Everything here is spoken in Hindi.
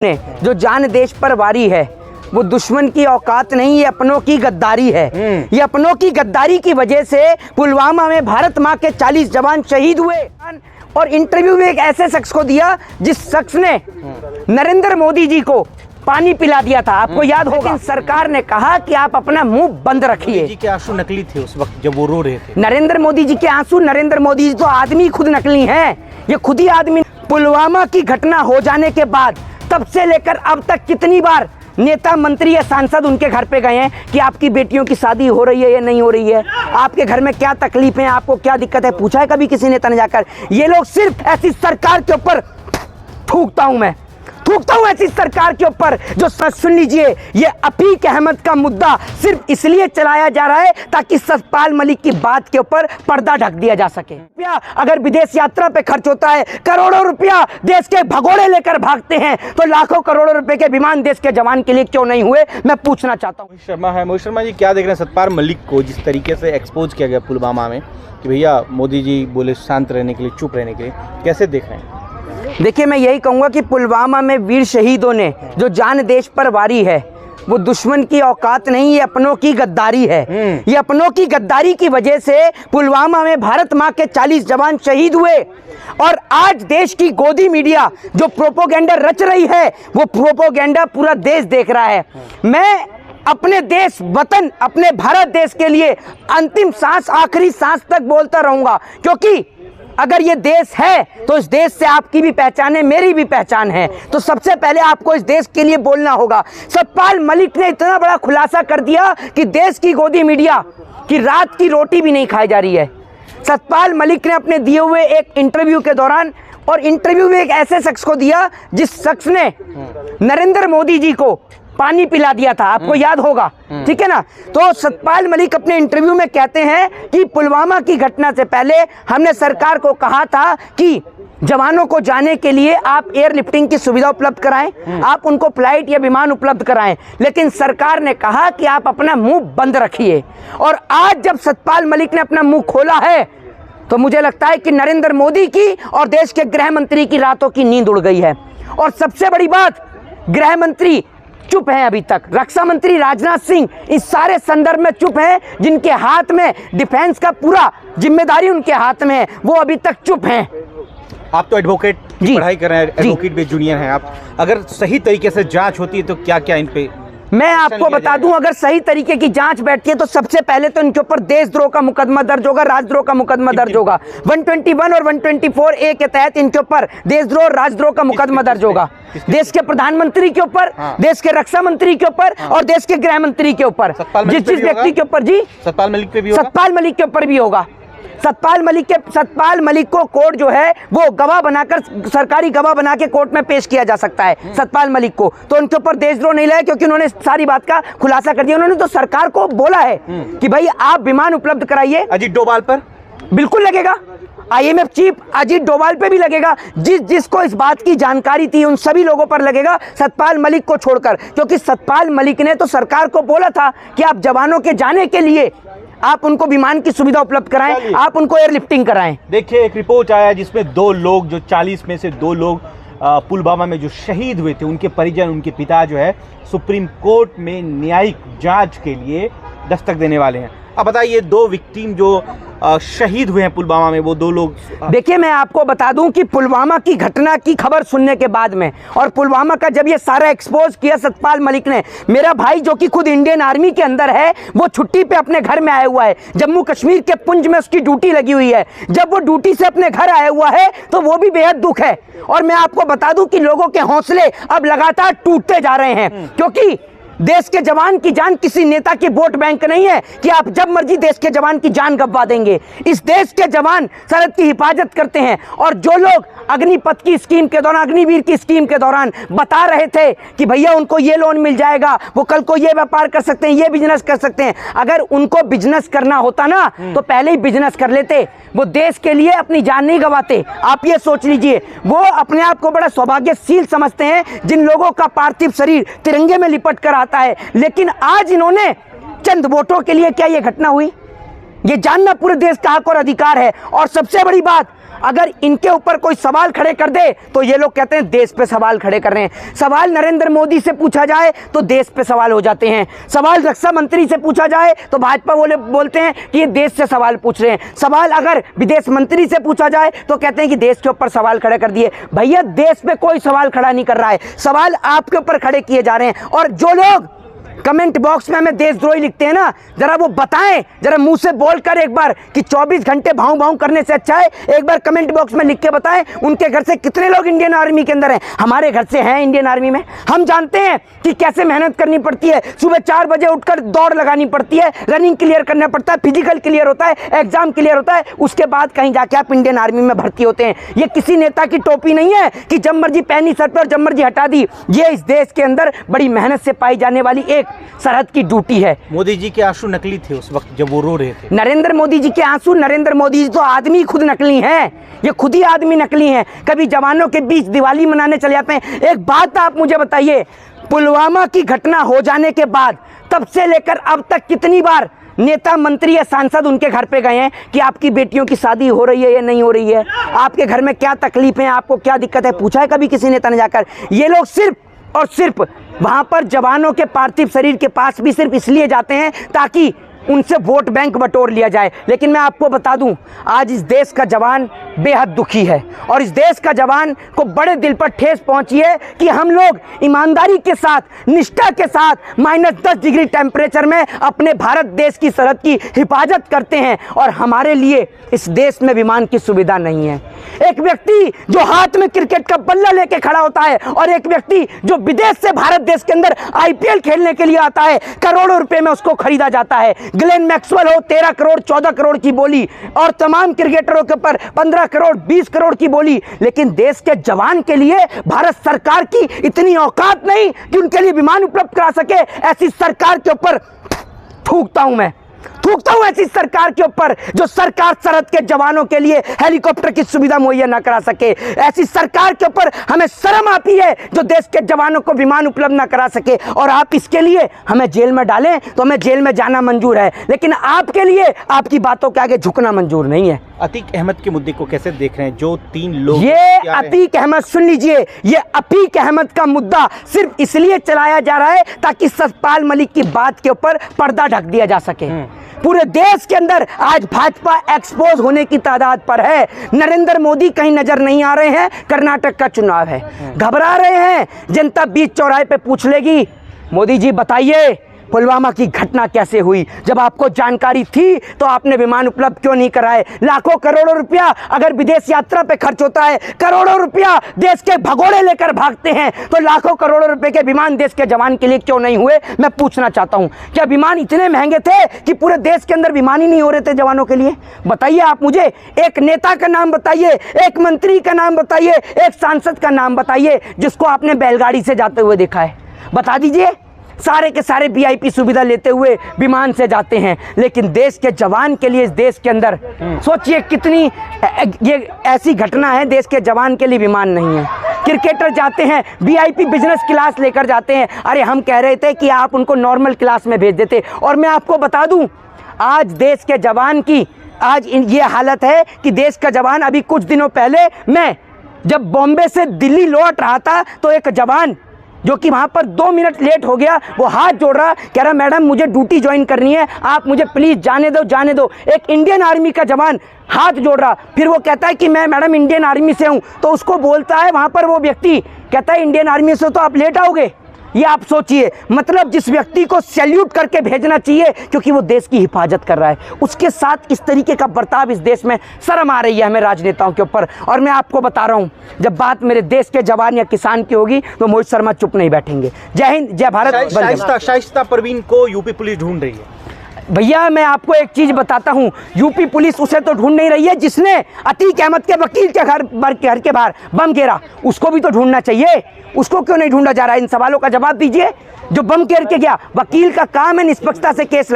ने जो जान देश पर वारी है वो दुश्मन की औकात नहीं, ये अपनों की गद्दारी है। ये अपनों की गद्दारी की वजह से पुलवामा में भारत माँ के 40 जवान शहीद हुए। और इंटरव्यू में एक ऐसे शख्स को दिया जिस शख्स ने नरेंद्र मोदी जी को पानी पिला दिया था, आपको याद होगा। सरकार ने कहा कि आप अपना मुंह बंद रखिए। जी के आंसू नकली थे उस वक्त जब वो रो रहे थे। नरेंद्र मोदी जी के आंसू, नरेंद्र मोदी जी तो आदमी खुद नकली हैं, ये खुद ही आदमी। पुलवामा की घटना हो जाने के बाद तब से लेकर अब तक कितनी बार नेता, मंत्री या सांसद उनके घर पे गए हैं कि आपकी बेटियों की शादी हो रही है या नहीं हो रही है, आपके घर में क्या तकलीफ है, आपको क्या दिक्कत है, पूछा है कभी किसी नेता ने जाकर? ये लोग सिर्फ ऐसी सरकार के ऊपर थूकता हूं ऐसी सरकार के ऊपर जो, सुन लीजिए, ये अतीक अहमद का मुद्दा सिर्फ इसलिए चलाया जा रहा है ताकि सतपाल मलिक की बात के ऊपर पर्दा ढक दिया जा सके। रुपया अगर विदेश यात्रा पे खर्च होता है, करोड़ों रुपया देश के भगोड़े लेकर भागते हैं, तो लाखों करोड़ों रुपए के विमान देश के जवान के लिए क्यों नहीं हुए, मैं पूछना चाहता हूँ। मोहित शर्मा जी, क्या देख रहे हैं सतपाल मलिक को जिस तरीके से एक्सपोज किया गया पुलवामा में कि भैया मोदी जी बोले शांत रहने के लिए, चुप रहने के लिए, कैसे देख रहे हैं? देखिए, मैं यही कहूँगा कि पुलवामा में वीर शहीदों ने जो जान देश पर वारी है वो दुश्मन की औकात नहीं, ये अपनों की गद्दारी है। ये अपनों की गद्दारी की वजह से पुलवामा में भारत माँ के 40 जवान शहीद हुए। और आज देश की गोदी मीडिया जो प्रोपोगेंडा रच रही है, वो प्रोपोगेंडा पूरा देश देख रहा है। मैं अपने देश वतन, अपने भारत देश के लिए अंतिम सांस, आखिरी सांस तक बोलता रहूंगा, क्योंकि अगर ये देश है तो इस देश से आपकी भी पहचान है, मेरी भी पहचान है, तो सबसे पहले आपको इस देश के लिए बोलना होगा। सतपाल मलिक ने इतना बड़ा खुलासा कर दिया कि देश की गोदी मीडिया की रात की रोटी भी नहीं खाई जा रही है। सतपाल मलिक ने अपने दिए हुए एक इंटरव्यू के दौरान, और इंटरव्यू में एक ऐसे शख्स को दिया जिस शख्स ने नरेंद्र मोदी जी को पानी पिला दिया था, आपको याद होगा, ठीक है ना। तो सतपाल मलिक अपने इंटरव्यू में कहते हैं कि पुलवामा की घटना से पहले हमने सरकार को कहा था कि जवानों को जाने के लिए आप एयरलिफ्टिंग की सुविधा उपलब्ध कराएं, आप उनको फ्लाइट या विमान उपलब्ध कराएं, लेकिन सरकार ने कहा कि आप अपना मुंह बंद रखिए। और आज जब सतपाल मलिक ने अपना मुंह खोला है तो मुझे लगता है कि नरेंद्र मोदी की और देश के गृह मंत्री की रातों की नींद उड़ गई है। और सबसे बड़ी बात, गृह मंत्री चुप हैं अभी तक, रक्षा मंत्री राजनाथ सिंह इस सारे संदर्भ में चुप हैं, जिनके हाथ में डिफेंस का पूरा जिम्मेदारी उनके हाथ में है, वो अभी तक चुप हैं। आप तो एडवोकेट की पढ़ाई कर रहे हैं, एडवोकेट भी जूनियर हैं आप, अगर सही तरीके से जांच होती है तो क्या क्या इन पे मैं आपको बता दूं, अगर सही तरीके की जांच बैठती है तो सबसे पहले तो इनके ऊपर देशद्रोह का मुकदमा दर्ज होगा, राजद्रोह का मुकदमा दर्ज होगा। 121 और 124 ए के तहत इनके ऊपर देशद्रोह, राजद्रोह का मुकदमा दर्ज होगा। देश के प्रधानमंत्री के ऊपर, देश के रक्षा मंत्री के ऊपर और देश के गृह मंत्री के ऊपर, जिस व्यक्ति के ऊपर, जी सतपाल मलिक पे भी होगा, सतपाल मलिक के ऊपर भी होगा। सतपाल मलिक को कोर्ट जो है वो गवाह बनाकर, सरकारी गवाह बना के कोर्ट में पेश किया जा सकता है। सतपाल मलिक को तो उनके ऊपर देशद्रोह नहीं लगा, क्योंकि उन्होंने सारी बात का खुलासा कर दिया। उन्होंने तो सरकार को बोला है कि भाई आप विमान उपलब्ध कराइए। अजीत डोभाल पर बिल्कुल लगेगा, IMF चीफ अजीत डोभाल पे भी लगेगा, जिसको इस बात की जानकारी थी उन सभी लोगों पर लगेगा, सतपाल मलिक को छोड़कर। क्योंकि सतपाल मलिक ने तो सरकार को बोला था कि आप जवानों के जाने के लिए आप उनको विमान की सुविधा उपलब्ध कराएं, आप उनको एयरलिफ्टिंग कराएं। देखिए, एक रिपोर्ट आया जिसमें 2 लोग, जो 40 में से 2 लोग पुलवामा में जो शहीद हुए थे, उनके परिजन, उनके पिता जो है सुप्रीम कोर्ट में न्यायिक जांच के लिए दस्तक देने वाले हैं। अब बताइए, 2 विक्टिम जो शहीद हुए हैं पुलवामा में, वो 2 लोग। देखिए, मैं आपको बता दूं कि पुलवामा की घटना की खबर सुनने के बाद में, और पुलवामा का जब ये सारा एक्सपोज किया सतपाल मलिक ने, मेरा भाई जो कि खुद इंडियन आर्मी के अंदर है, वो छुट्टी पे अपने घर में आया हुआ है, जम्मू कश्मीर के पुंछ में उसकी ड्यूटी लगी हुई है। जब वो ड्यूटी से अपने घर आया हुआ है तो वो भी बेहद दुख है। और मैं आपको बता दूं कि लोगों के हौसले अब लगातार टूटते जा रहे हैं, क्योंकि देश के जवान की जान किसी नेता की वोट बैंक नहीं है कि आप जब मर्जी देश के जवान की जान गंवा देंगे। इस देश के जवान सरहद की हिफाजत करते हैं। और जो लोग अग्निपथ की स्कीम के दौरान, अग्निवीर की स्कीम के दौरान बता रहे थे कि भैया उनको ये लोन मिल जाएगा, वो कल को ये व्यापार कर सकते हैं, ये बिजनेस कर सकते हैं, अगर उनको बिजनेस करना होता ना तो पहले ही बिजनेस कर लेते, वो देश के लिए अपनी जान नहीं गंवाते। आप ये सोच लीजिए, वो अपने आप को बड़ा सौभाग्यशील समझते हैं जिन लोगों का पार्थिव शरीर तिरंगे में लिपट कर आता है। लेकिन आज इन्होंने चंद वोटों के लिए क्या ये घटना हुई? ये जानना पूरे देश का हक और अधिकार है। और सबसे बड़ी बात, अगर इनके ऊपर कोई सवाल खड़े कर दे तो ये लोग कहते हैं देश पे सवाल खड़े कर रहे हैं। सवाल नरेंद्र मोदी से पूछा जाए तो देश पे सवाल हो जाते हैं। सवाल रक्षा मंत्री से पूछा जाए तो भाजपा बोलते हैं कि ये देश से सवाल पूछ रहे हैं। सवाल अगर विदेश मंत्री से पूछा जाए तो कहते हैं कि देश के ऊपर सवाल खड़े कर दिए। भैया देश पे कोई सवाल खड़ा नहीं कर रहा है, सवाल आपके ऊपर खड़े किए जा रहे हैं। और जो लोग कमेंट बॉक्स में हमें देशद्रोही लिखते हैं ना, जरा वो बताएं, जरा मुंह से बोलकर एक बार कि 24 घंटे भाव भाव करने से अच्छा है एक बार कमेंट बॉक्स में लिख के बताएं उनके घर से कितने लोग इंडियन आर्मी के अंदर हैं। हमारे घर से हैं इंडियन आर्मी में, हम जानते हैं कि कैसे मेहनत करनी पड़ती है। सुबह 4 बजे उठकर दौड़ लगानी पड़ती है, रनिंग क्लियर करना पड़ता है, फिजिकल क्लियर होता है, एग्जाम क्लियर होता है, उसके बाद कहीं जाके आप इंडियन आर्मी में भर्ती होते हैं। ये किसी नेता की टोपी नहीं है कि जब मर्जी पहनी सर पर और जब मर्जी हटा दी। ये इस देश के अंदर बड़ी मेहनत से पाई जाने वाली एक सरहद की ड्यूटी है। मोदी जी के आंसू नकली थे उस वक्त जब वो रो रहे थे। नरेंद्र मोदी जी के आंसू, नरेंद्र मोदी जी तो आदमी खुद नकली हैं, ये खुद ही आदमी नकली हैं। कभी जवानों के बीच दिवाली मनाने चले जाते हैं। एक बात आप मुझे बताइए, पुलवामा की घटना हो जाने के बाद तब से लेकर अब तक कितनी बार नेता मंत्री या सांसद उनके घर पे गए हैं कि आपकी बेटियों की शादी हो रही है या नहीं हो रही है, आपके घर में क्या तकलीफ है, आपको क्या दिक्कत है, पूछा है कभी किसी नेता ने जाकर? ये लोग सिर्फ और सिर्फ वहां पर जवानों के पार्थिव शरीर के पास भी सिर्फ इसलिए जाते हैं ताकि उनसे वोट बैंक बटोर लिया जाए। लेकिन मैं आपको बता दूं, आज इस देश का जवान बेहद दुखी है और इस देश का जवान को बड़े दिल पर ठेस पहुंची है कि हम लोग ईमानदारी के साथ, निष्ठा के साथ -10 डिग्री टेम्परेचर में अपने भारत देश की सरहद की हिफाजत करते हैं और हमारे लिए इस देश में विमान की सुविधा नहीं है। एक व्यक्ति जो हाथ में क्रिकेट का बल्ला लेके खड़ा होता है और एक व्यक्ति जो विदेश से भारत देश के अंदर IPL खेलने के लिए आता है, करोड़ों रुपए में उसको खरीदा जाता है। ग्लेन मैक्सवेल हो 13 करोड़ 14 करोड़ की बोली और तमाम क्रिकेटरों के ऊपर 15 करोड़ 20 करोड़ की बोली, लेकिन देश के जवान के लिए भारत सरकार की इतनी औकात नहीं कि उनके लिए विमान उपलब्ध करा सके। ऐसी सरकार के ऊपर थूकता हूं मैं, थूकता हूं ऐसी सरकार के ऊपर जो सरकार सरहद के जवानों के लिए हेलीकॉप्टर की सुविधा मुहैया ना करा सके। ऐसी सरकार के ऊपर हमें शर्म आती है जो देश के जवानों को विमान उपलब्ध ना करा सके। और आप इसके लिए हमें जेल में डालें तो हमें जेल में जाना मंजूर है, लेकिन आपके लिए आपकी बातों के आगे झुकना मंजूर नहीं है। अतीक अहमद के मुद्दे को कैसे देख रहे हैं? जो 3 लोग, ये अतीक अहमद, सुन लीजिए, ये अतीक अहमद का मुद्दा सिर्फ इसलिए चलाया जा रहा है ताकि सतपाल मलिक की बात के ऊपर पर्दा ढक दिया जा सके। पूरे देश के अंदर आज भाजपा एक्सपोज होने की तादाद पर है। नरेंद्र मोदी कहीं नजर नहीं आ रहे हैं, कर्नाटक का चुनाव है, घबरा रहे हैं। जनता बीच चौराहे पे पूछ लेगी, मोदी जी बताइए पुलवामा की घटना कैसे हुई? जब आपको जानकारी थी तो आपने विमान उपलब्ध क्यों नहीं कराए? लाखों करोड़ों रुपया अगर विदेश यात्रा पे खर्च होता है, करोड़ों रुपया देश के भगोड़े लेकर भागते हैं, तो लाखों करोड़ों रुपए के विमान देश के जवान के लिए क्यों नहीं हुए? मैं पूछना चाहता हूं, क्या विमान इतने महंगे थे कि पूरे देश के अंदर विमान ही नहीं हो रहे थे जवानों के लिए? बताइए आप मुझे, एक नेता का नाम बताइए, एक मंत्री का नाम बताइए, एक सांसद का नाम बताइए जिसको आपने बैलगाड़ी से जाते हुए देखा है। बता दीजिए। सारे के सारे VIP सुविधा लेते हुए विमान से जाते हैं, लेकिन देश के जवान के लिए इस देश के अंदर सोचिए कितनी ये ऐसी घटना है, देश के जवान के लिए विमान नहीं है। क्रिकेटर जाते हैं VIP बिजनेस क्लास लेकर जाते हैं। अरे हम कह रहे थे कि आप उनको नॉर्मल क्लास में भेज देते। और मैं आपको बता दूं, आज देश के जवान की आज ये हालत है कि देश का जवान, अभी कुछ दिनों पहले मैं जब बॉम्बे से दिल्ली लौट रहा था तो एक जवान जो कि वहाँ पर 2 मिनट लेट हो गया, वो हाथ जोड़ रहा, कह रहा मैडम मुझे ड्यूटी ज्वाइन करनी है, आप मुझे प्लीज़ जाने दो जाने दो। एक इंडियन आर्मी का जवान हाथ जोड़ रहा, फिर वो कहता है कि मैं मैडम इंडियन आर्मी से हूँ, तो उसको बोलता है वहाँ पर वो व्यक्ति, कहता है इंडियन आर्मी से तो आप लेट आओगे। ये आप सोचिए, मतलब जिस व्यक्ति को सैल्यूट करके भेजना चाहिए क्योंकि वो देश की हिफाजत कर रहा है, उसके साथ इस तरीके का बर्ताव, इस देश में शर्म आ रही है हमें राजनेताओं के ऊपर। और मैं आपको बता रहा हूँ, जब बात मेरे देश के जवान या किसान की होगी तो मोहित शर्मा चुप नहीं बैठेंगे। जय हिंद, जय भारत। शाइस्ता परवीन को यूपी पुलिस ढूंढ रही है। भैया मैं आपको एक चीज बताता हूं, यूपी पुलिस उसे तो ढूंढ नहीं रही है जिसने अतीक अहमद के वकील के घर के बाहर बम गिरा, उसको भी तो ढूंढना चाहिए। उसको क्यों नहीं ढूंढा जा रहा है? इन सवालों का जवाब दीजिए। जो बम गिर के गया, वकील का काम है निष्पक्षता से केस